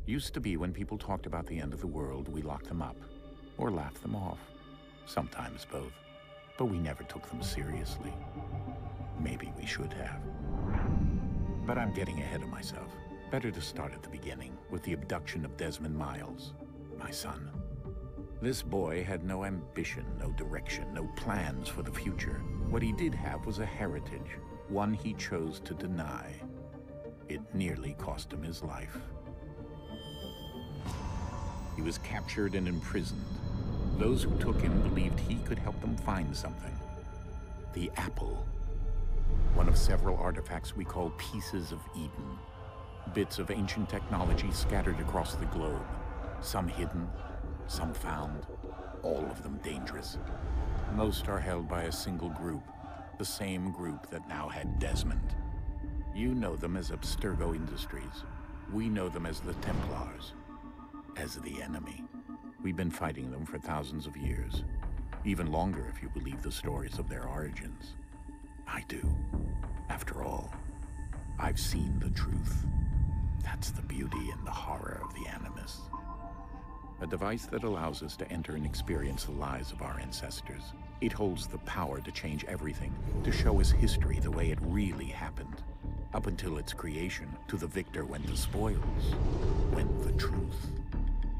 Used to be when people talked about the end of the world, we locked them up, or laughed them off. Sometimes both. But we never took them seriously. Maybe we should have. But I'm getting ahead of myself. Better to start at the beginning, with the abduction of Desmond Miles, my son. This boy had no ambition, no direction, no plans for the future. What he did have was a heritage, one he chose to deny. It nearly cost him his life. He was captured and imprisoned. Those who took him believed he could help them find something. The apple. One of several artifacts we call pieces of Eden. Bits of ancient technology scattered across the globe. Some hidden, some found, all of them dangerous. Most are held by a single group, the same group that now had Desmond. You know them as Abstergo Industries. We know them as the Templars, as the enemy. We've been fighting them for thousands of years, even longer if you believe the stories of their origins. I do. After all, I've seen the truth. That's the beauty and the horror of the Animus. A device that allows us to enter and experience the lives of our ancestors. It holds the power to change everything, to show us history the way it really happened. Up until its creation, to the victor went the spoils, went the truth.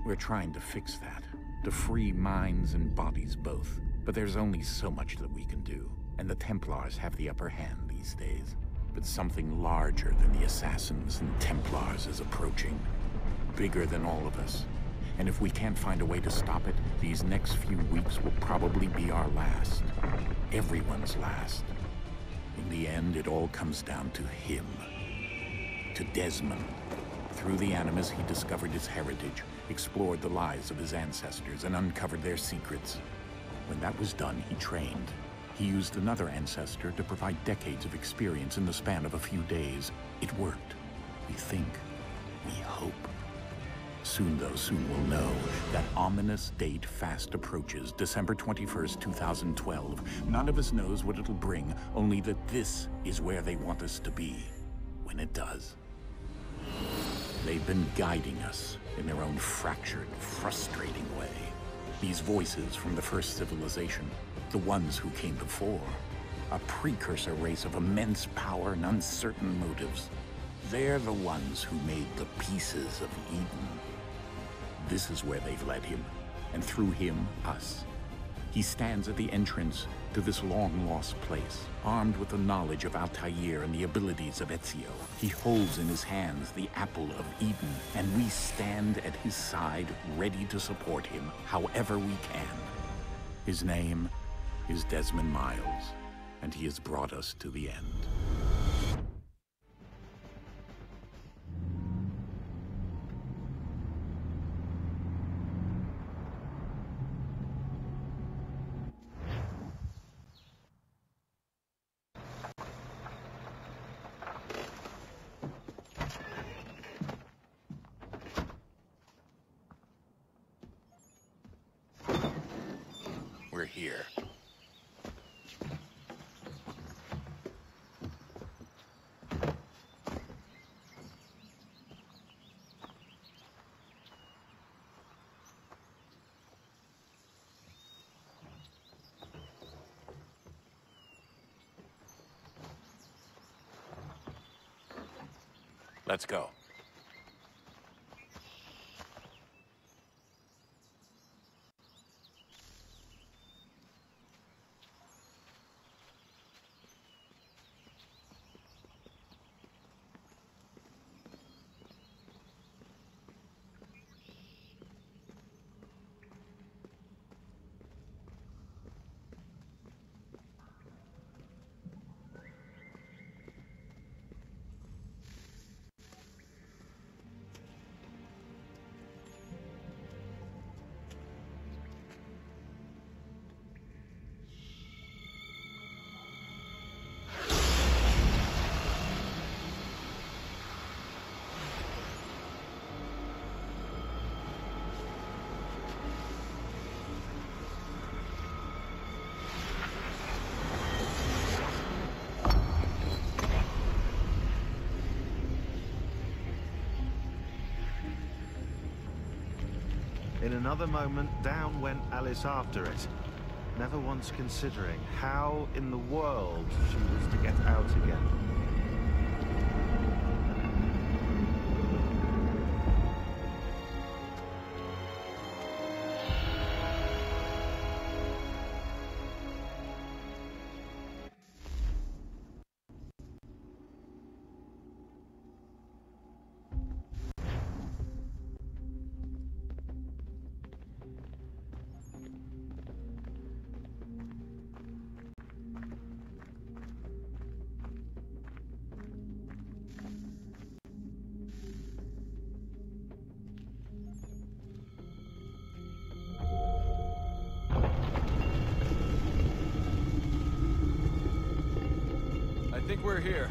We're trying to fix that, to free minds and bodies both. But there's only so much that we can do, and the Templars have the upper hand these days. But something larger than the Assassins and Templars is approaching, bigger than all of us. And if we can't find a way to stop it, these next few weeks will probably be our last. Everyone's last. In the end, it all comes down to him. To Desmond. Through the Animus, he discovered his heritage, explored the lives of his ancestors, and uncovered their secrets. When that was done, he trained. He used another ancestor to provide decades of experience in the span of a few days. It worked. We think. We hope. Soon, though, soon we'll know. That ominous date fast approaches, December 21st, 2012. None of us knows what it'll bring, only that this is where they want us to be, when it does. They've been guiding us in their own fractured, frustrating way. These voices from the first civilization, the ones who came before, a precursor race of immense power and uncertain motives. They're the ones who made the pieces of Eden. This is where they've led him, and through him, us. He stands at the entrance to this long-lost place, armed with the knowledge of Altair and the abilities of Ezio. He holds in his hands the apple of Eden, and we stand at his side, ready to support him however we can. His name is Desmond Miles, and he has brought us to the end. We're here. Let's go. In another moment, down went Alice after it, never once considering how in the world she was to get out again. I think we're here.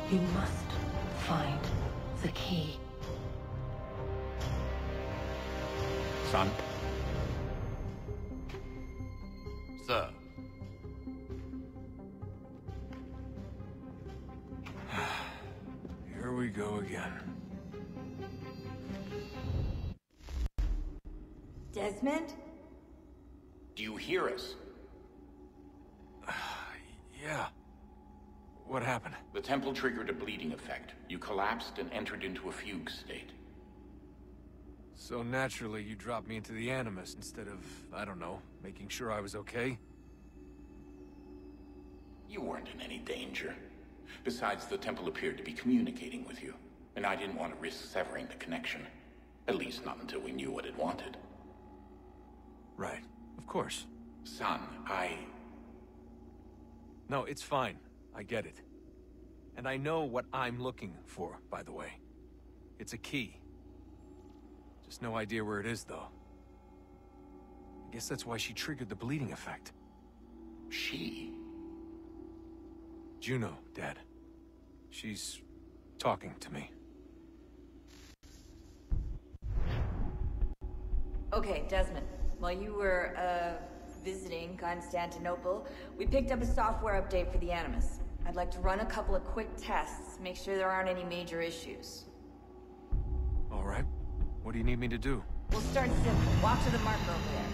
You must find the key. Son? Sir. Here we go again. Desmond? Do you hear us? Yeah. What happened? The temple triggered a bleeding effect. You collapsed and entered into a fugue state. So naturally, you dropped me into the Animus instead of, I don't know, making sure I was okay? You weren't in any danger. Besides, the temple appeared to be communicating with you, and I didn't want to risk severing the connection. At least not until we knew what it wanted. Right. Of course. Son, No, it's fine. I get it. And I know what I'm looking for, by the way. It's a key. Just no idea where it is, though. I guess that's why she triggered the bleeding effect. She? Juno, Dad. She's talking to me. Okay, Desmond. While you were, visiting Constantinople, we picked up a software update for the Animus. I'd like to run a couple of quick tests, make sure there aren't any major issues. All right. What do you need me to do? We'll start simple. Walk to the marker over there.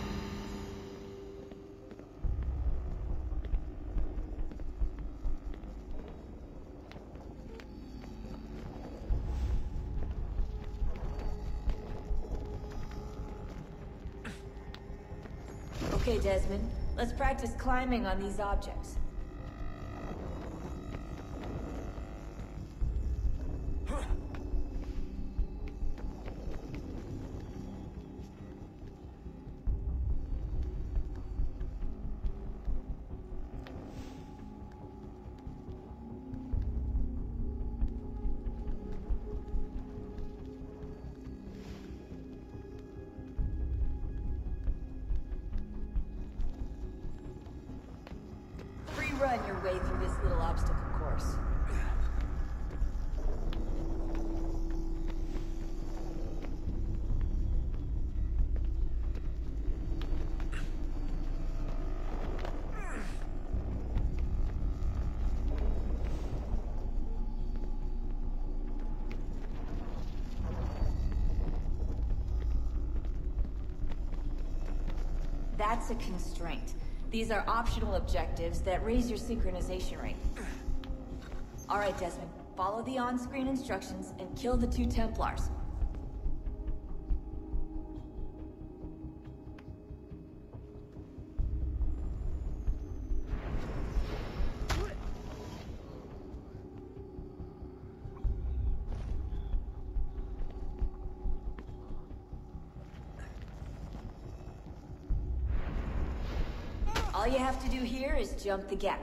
Okay, Desmond. Let's practice climbing on these objects. run your way through this little obstacle course. That's a constraint. These are optional objectives that raise your synchronization rate. Alright, Desmond. Follow the on-screen instructions and kill the 2 Templars. All you have to do here is jump the gap.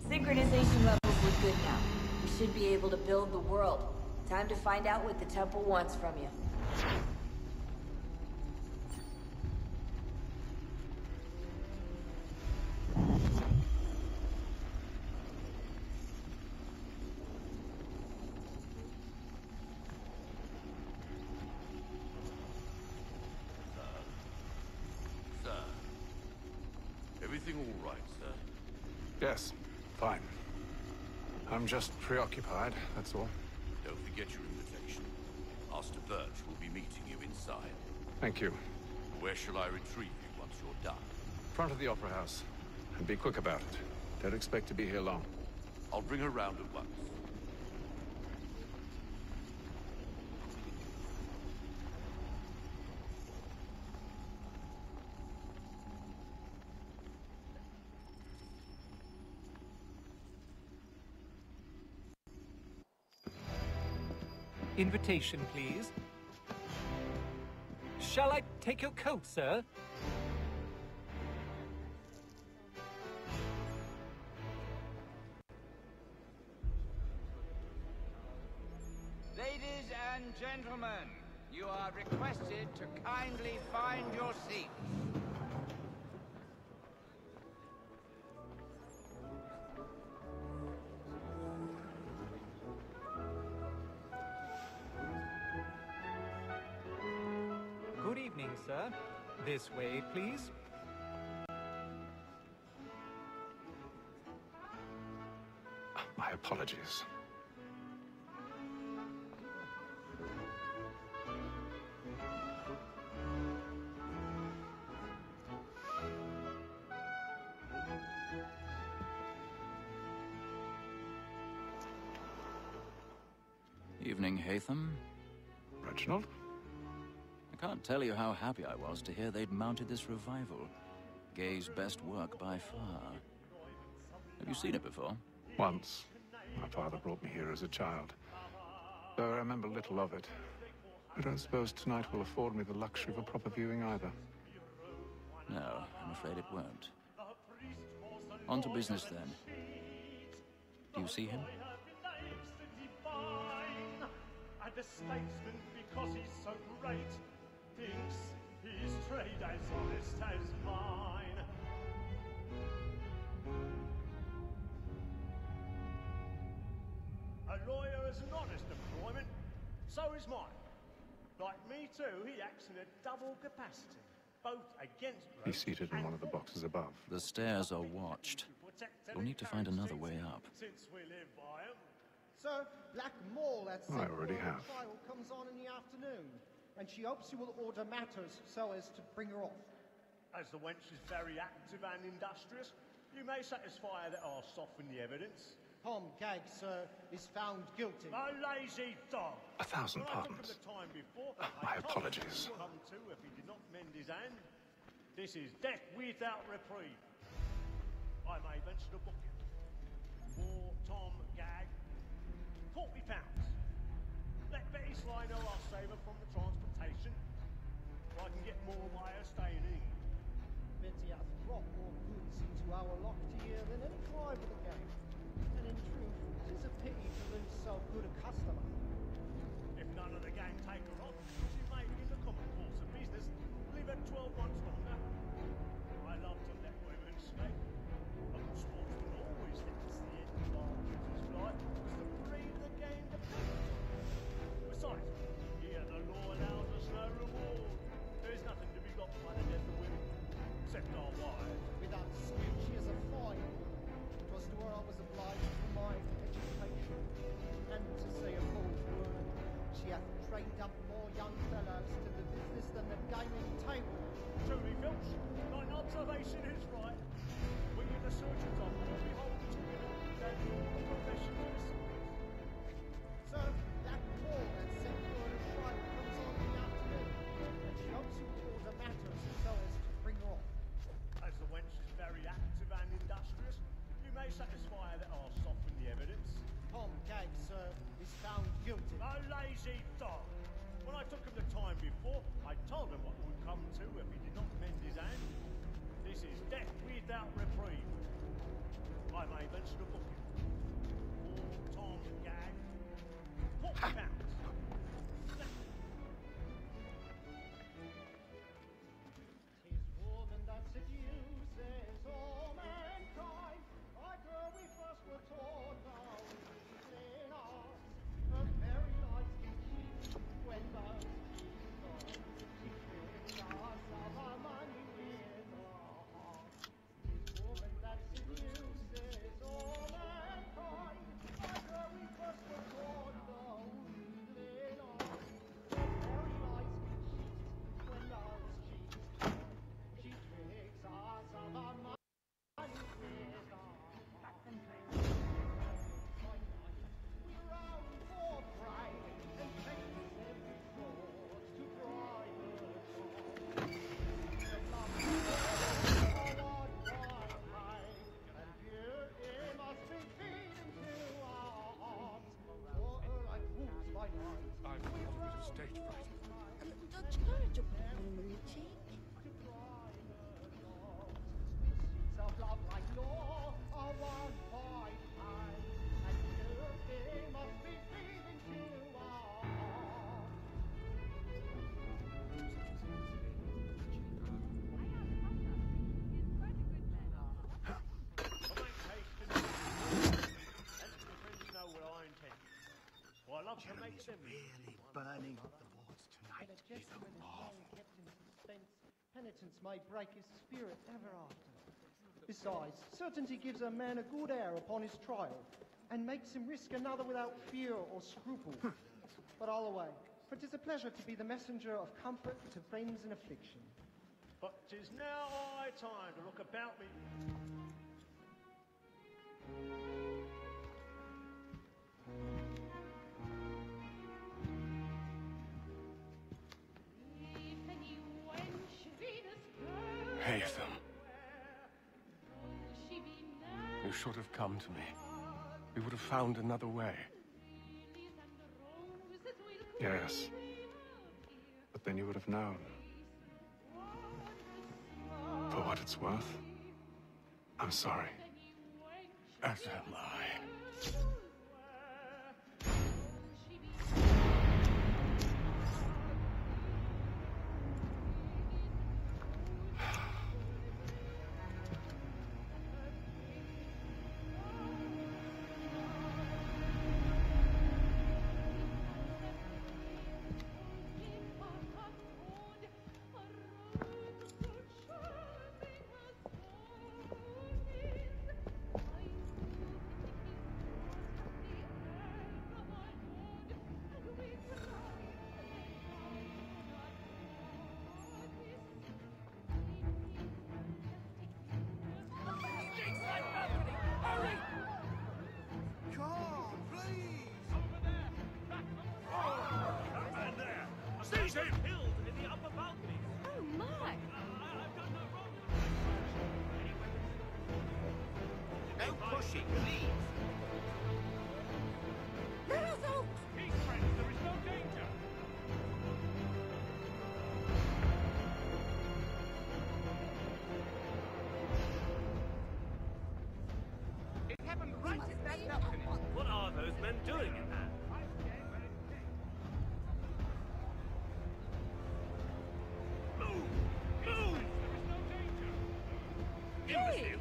Synchronization levels look good now. We should be able to build the world. Time to find out what the temple wants from you. Sir. Everything all right, sir? Yes, fine. I'm just preoccupied, that's all. Don't forget your invitation. Master Birch will be meeting you inside. Thank you. Where shall I retrieve you once you're done? Front of the Opera House. And be quick about it. Don't expect to be here long. I'll bring her round at once. Invitation, please. Shall I take your coat, sir? Ladies and gentlemen, you are requested to kindly find your seats. Good evening, sir. This way, please. My apologies. Evening, Hatham. Reginald? I can't tell you how happy I was to hear they'd mounted this revival. Gay's best work by far. Have you seen it before? Once. My father brought me here as a child. Though I remember little of it. I don't suppose tonight will afford me the luxury of a proper viewing either. No, I'm afraid it won't. On to business then. Do you see him? And the statesman, because he's so great, thinks his trade as honest as mine. A lawyer is an honest employment, so is mine. Like me too, he acts in a double capacity. both against Be seated in one of the boxes above. The stairs are watched. We'll need to find another way up. Since we live by 'em. Sir, Black Mall at I already have. trial comes on in the afternoon, and she hopes you will order matters so as to bring her off. As the wench is very active and industrious, you may satisfy her that I'll soften the evidence. Tom Gagg, sir, is found guilty. A lazy dog! 1,000 When I took him pardons. the time before, My I told him apologies. he would come to if he did not mend his hand. This is death without reprieve. I may venture to book him. For Tom Gagg, £40. Let Betty Sly know I'll save her from the transportation. I can get more by her staying in. Betty hath dropped more goods into our locked ear than any tribe of the gang. And in truth, it is a pity to lose so good a customer. If none of the gang take her on, she may, in the common course of business, live her 12 months longer. I love to let women sleep. A good sportsman always thinks the end of our duty's flight was to breed the gang to peace. Besides, here the law allows us no reward. There is nothing to be got by the death of women, except our wives. Without dispute, she is a fine woman. 'Twas to her I was obliged for my education. And to say a cold word, she hath trained up more young fellows to the business than the gaming table. Truly, Filch, thine observation is right. We in the surgeons are more beholden to women than the profession yourselves. Sir, that wall that set for a trial comes on in the afternoon, and she hopes you will order matters so as to bring her off. As the wench is very active and industrious, you may satisfy her that I'll soften the evidence. Tom Gagg, sir, is found guilty. A lazy dog! When I took him the time before, I told him what would come to if he did not mend his hand. This is death without reprieve. I may venture to book him. For Tom Gagg, £40. Tis woman that seduces all mankind. I grow we first were taught now in us. A very nice kinship when those she brings us of our money with us. Tis woman that seduces all mankind. I grow we first were taught now in us. A very nice kinship when those she tricks us of our money with us. We round for pride and chase every fraud to private joy. The love of our pride and beauty must be feeding to our hearts. For her like wolves by night. I've got a bit of stage fright. A little Dutch courage will put a bloom on your cheek. Seeds of love like law are one by time, and beauty must be feeding to our hearts. I make haste and let the friends know what I intend. For I love to make them really burning up the wards tonight. When a gentleman is long kept in suspense, penitence may break his spirit ever after. Besides, certainty gives a man a good air upon his trial, and makes him risk another without fear or scruple. But all away, for 'tis a pleasure to be the messenger of comfort to friends in affliction. But 'tis now high time to look about me. Haytham. You should have come to me. We would have found another way. Yes. But then you would have known. For what it's worth, I'm sorry. As am I. Chief, leave! Let us out! Peace, friends, there is no danger. It happened right at that balcony. What are those men doing in there? Move! Move! There is no danger. Imbecile!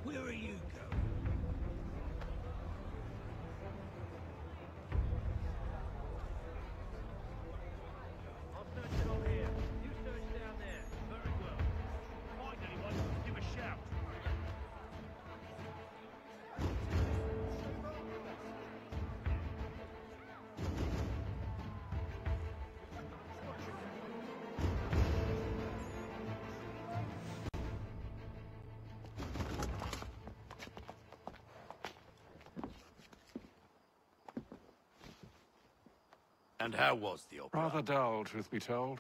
Where are you going? I'll search along here. You search down there. Very well. Find anyone, give a shout. And how was the opera? Rather dull, truth be told.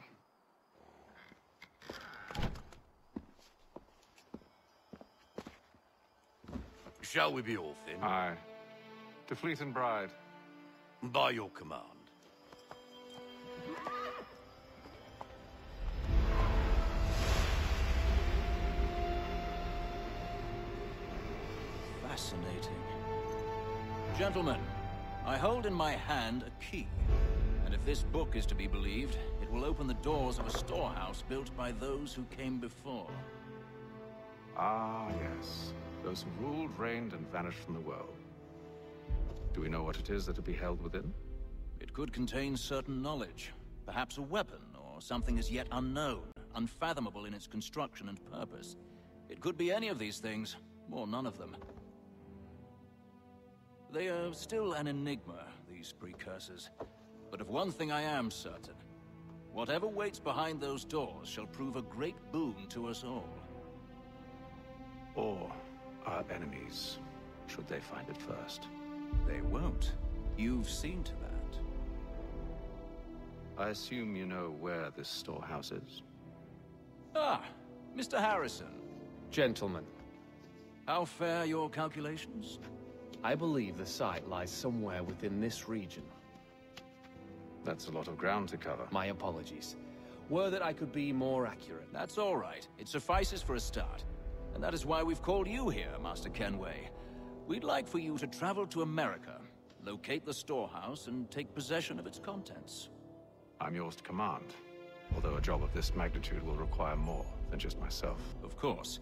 Shall we be off then? Aye. To Fleet and Bride. By your command. Fascinating. Gentlemen, I hold in my hand a key. And if this book is to be believed, it will open the doors of a storehouse built by those who came before. Ah, yes. Those who ruled, reigned, and vanished from the world. Do we know what it is that will be held within? It could contain certain knowledge. Perhaps a weapon, or something as yet unknown, unfathomable in its construction and purpose. It could be any of these things, or none of them. They are still an enigma, these precursors. But of one thing I am certain. Whatever waits behind those doors shall prove a great boon to us all. Or our enemies, should they find it first. They won't. You've seen to that. I assume you know where this storehouse is? Ah, Mr. Harrison. Gentlemen, How fare your calculations? I believe the site lies somewhere within this region. That's a lot of ground to cover. My apologies. Were that I could be more accurate. That's all right. It suffices for a start. And that is why we've called you here, Master Kenway. We'd like for you to travel to America, locate the storehouse, and take possession of its contents. I'm yours to command. Although a job of this magnitude will require more than just myself. Of course.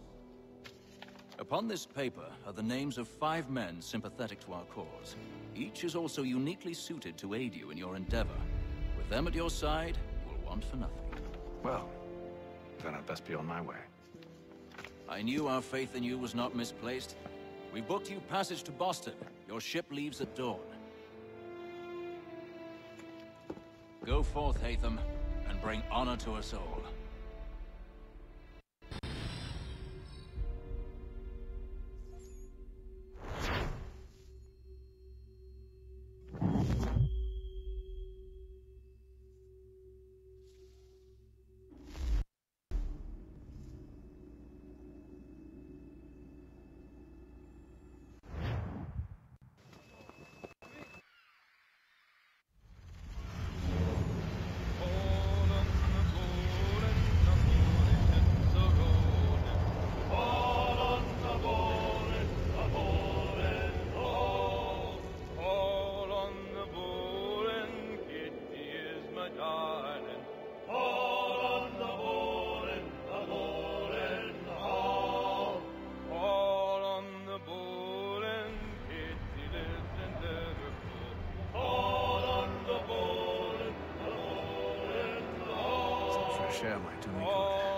Upon this paper are the names of 5 men sympathetic to our cause. Each is also uniquely suited to aid you in your endeavor. With them at your side, you will want for nothing. Well, then I'd best be on my way. I knew our faith in you was not misplaced. We booked you passage to Boston. Your ship leaves at dawn. Go forth, Hatham, and bring honor to us all. Share my doing good.